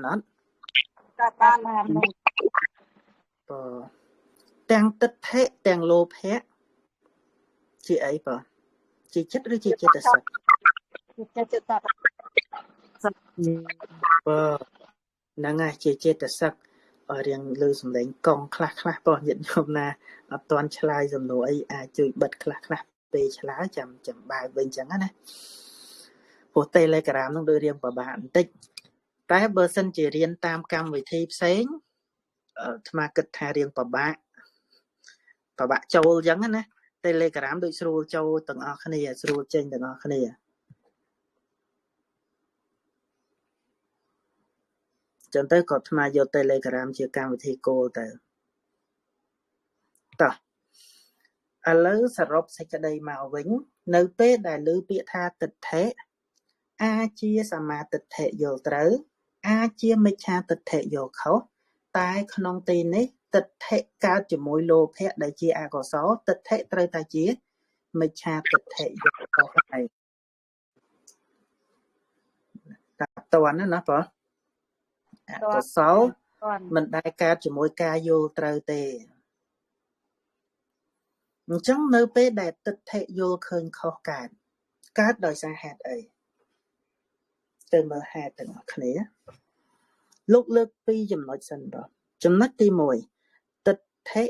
អត់ បាន ទាំងទិដ្ឋិទាំងលោភៈជាអីបើជាចិត្តឬជាចិត្តសឹកចិត្តសឹក ហ្នឹងហើយជាចិត្តសឹករៀងលើសំឡេងកង់ខ្លះបងញាតិញោមណាអត់ទាន់ឆ្លើយសំណួរអីអាចជួយបិទខ្លះពេលឆ្លើយចាំបើកវិញអញ្ចឹងណាព្រោះ Telegram ហ្នឹងដូចរៀងពិបាកបន្តិចតែបើសិនជារៀនតាមកម្មវិធីផ្សេងអាត្មាគិតថារៀងពិបាកចូលអញ្ចឹងណា Telegram ដូចស្រួលចូលទាំងអស់គ្នាស្រួលចេញទាំងអស់គ្នាចឹងទៅក៏អាត្មាយក Telegram ជាកម្មវិធីគោលទៅតោះឥឡូវសរុបសេចក្តីមកវិញនៅពេលដែលឮពាក្យថាទិដ្ឋិអាចជាសមាទិដ្ឋិយល់ត្រូវអាចជាមិច្ឆាទិដ្ឋិយល់ខុសតែក្នុងទីនេះទិដ្ឋិកើតជាមួយលោភៈដែលជាអកុសលទិដ្ឋិត្រូវតែជាមិច្ឆាទិដ្ឋិយល់ខុសហើយតាតន់ណាបងអកុសលមិនដែលកើតជាមួយការយល់ត្រូវទេអញ្ចឹងនៅពេលដែលទិដ្ឋិយល់ឃើញខុសកើតដោយសារហេតុអីទៅមើលហេតុទាំងអស់គ្នាលោកលើកពីរចំណុចសិនបងចំណុចទី1ទិដ្ឋិ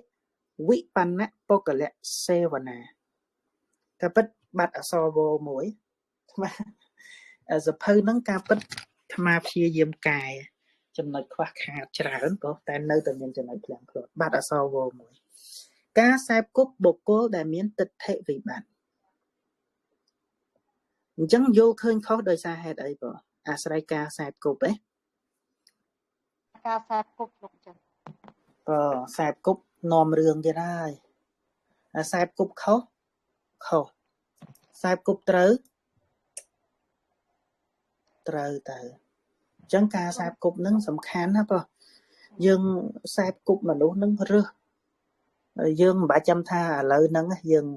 វិបណៈបុគ្គលៈសេវនាការពិតបាត់អក្សរវមួយសភៅហ្នឹងការពិតអាត្មាព្យាយាមកែចំណុចខ្វះខាតច្រើនក៏តែនៅតែមានចំណុចផ្លាំងខ្លួនបាត់អក្សរវមួយការខ្សែគប់បុគ្គលដែលមានទិដ្ឋិវិបត្តិអញ្ចឹងយល់ឃើញខុសដោយសារហេតុអីបងអាស្រ័យការខ្សែគប់ការខ្សែគប់លោកចឹងខ្សែគប់នាំរឿងទៀតហើយខ្សែគប់ខុសខ្សែគប់ត្រូវទៅអញ្ចឹងការខ្សែគប់នឹងសំខាន់ណាបងយើងខ្សែគប់មនុស្សនឹងរើសយើងមិនបាច់ចាំថាឥឡូវហ្នឹងយើង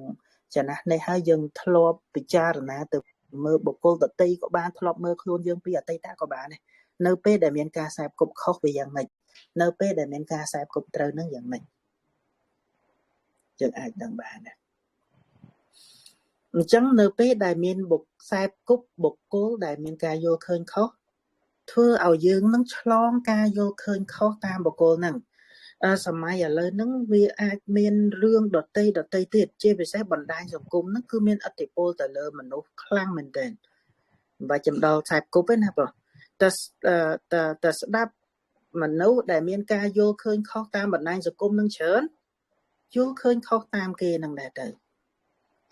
ចំណាស់នេះហើយយើងធ្លាប់ពិចារណាទៅមើលបុគ្គលដតីក៏បានធ្លាប់មើលខ្លួនយើងពីអតីតក៏បានដែរនៅពេលដែលមានការខ្សែគប់ខុសវាយ៉ាងម៉េចនៅពេលដែលមានការខ្សែគប់ត្រូវនឹងយ៉ាងម៉េចយើងអាចដឹងបានដែរអញ្ចឹងនៅពេលដែលមានខ្សែគប់បុគ្គលដែលមានការយល់ឃើញខុសធ្វើឲ្យយើងនឹងឆ្លងការយល់ឃើញខុសតាមបុគ្គលហ្នឹងសម័យឥឡូវហ្នឹងវាអាចមានរឿងដតីទៀតជាពិសេសបណ្ដាញសង្គមហ្នឹងគឺមានឥទ្ធិពលទៅលើមនុស្សខ្លាំងមែនទែនមិនបាច់ចំដល់ខ្សែគប់ទេណាបងតែស្ដាប់មនុស្សដែលមានការយល់ឃើញខុសតាមបណ្ដាញសង្គមហ្នឹងច្រើនយល់ឃើញខុសតាមគេហ្នឹងដែរទៅ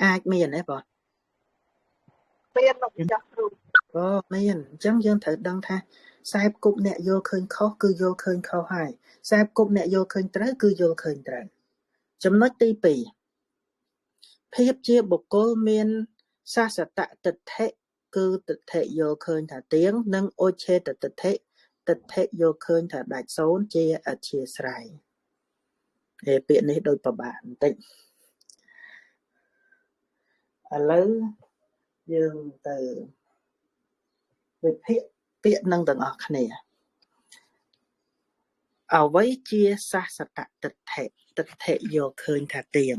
អាចមានទេបងមានលោកចាស់គ្រូមានអញ្ចឹងយើងត្រូវដឹងថាខ្សែគប់អ្នកយល់ឃើញខុសគឺយល់ឃើញខុសហើយខ្សែគប់អ្នកយល់ឃើញត្រូវគឺយល់ឃើញត្រូវចំណុចទី2ភាពជាបុគ្គលមានសាសតទិដ្ឋិគឺទិដ្ឋិយល់ឃើញថាទៀងនិងឧច្ឆេតទិដ្ឋិយល់ឃើញថាដាច់សូន្យជាអធ្យាស្រ័យពាក្យនេះដូចពិបាកបន្តិចឥឡូវយើងទៅវិភាគពាក្យនឹងទាំងអស់គ្នាអ្វីជាសាសតទិដ្ឋិយល់ឃើញថាទៀង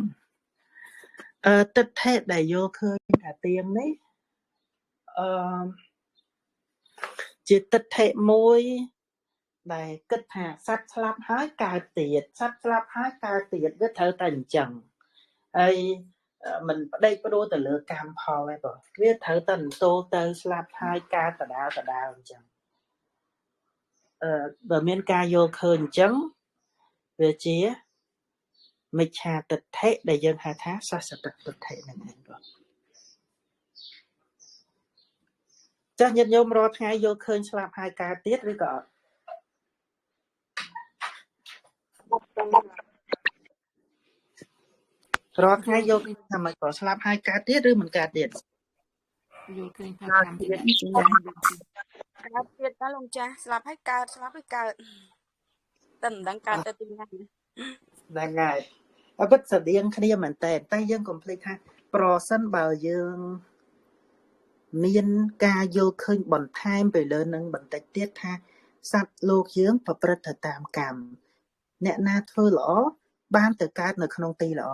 ទិដ្ឋិដែលយល់ឃើញថាទៀងនេះជាទិដ្ឋិមួយដែលគិតថាសត្វស្លាប់ហើយកើតទៀតសត្វស្លាប់ហើយកើតទៀតវាត្រូវតែអញ្ចឹងហើយមិនផ្ដេកផ្ដួលទៅលើកម្មផលទេបងវាត្រូវតែបន្តទៅស្លាប់ហើយកើតដដែលអញ្ចឹងបើមានការយល់ឃើញអញ្ចឹងវាជាមិច្ឆាទិដ្ឋិដែលយើងហៅថាសាសតទិដ្ឋិហ្នឹងឯងបងចាស់ញាតិញោមរាល់ថ្ងៃយល់ឃើញស្លាប់ហើយកើតទៀតឬក៏អត់រាល់ថ្ងៃយល់ថាមិនក៏ស្លាប់ហើយកើតទៀតឬមិនកើតទៀតយល់ឃើញថាកម្មពីអ្នកកើតទៀតណាលោកចាស់ស្លាប់ហើយកើតស្លាប់ហើយកើតតែមិនដឹងកើតទៅទីណាហ្នឹងហើយអពិតស្តៀងគ្នាមែនតើតែយើងកុំភ្លេចថាប្រសិនបើយើងមានការយល់ឃើញបន្ថែមទៅលើនឹងបន្តិចទៀតថា សត្វលោកយើងប្រព្រឹត្តទៅតាមកម្មអ្នកណាធ្វើល្អបានទៅកើតនៅក្នុងទីល្អ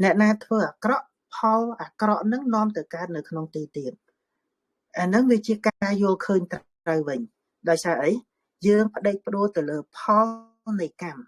អ្នកណាធ្វើអាក្រក់ផលអាក្រក់នឹងនាំទៅកើតនៅក្នុងទីទៀតអានឹងវាជាការយល់ឃើញត្រូវវិញដោយសារអីយើងផ្ដេកផ្ដួលទៅលើផលនៃកម្ម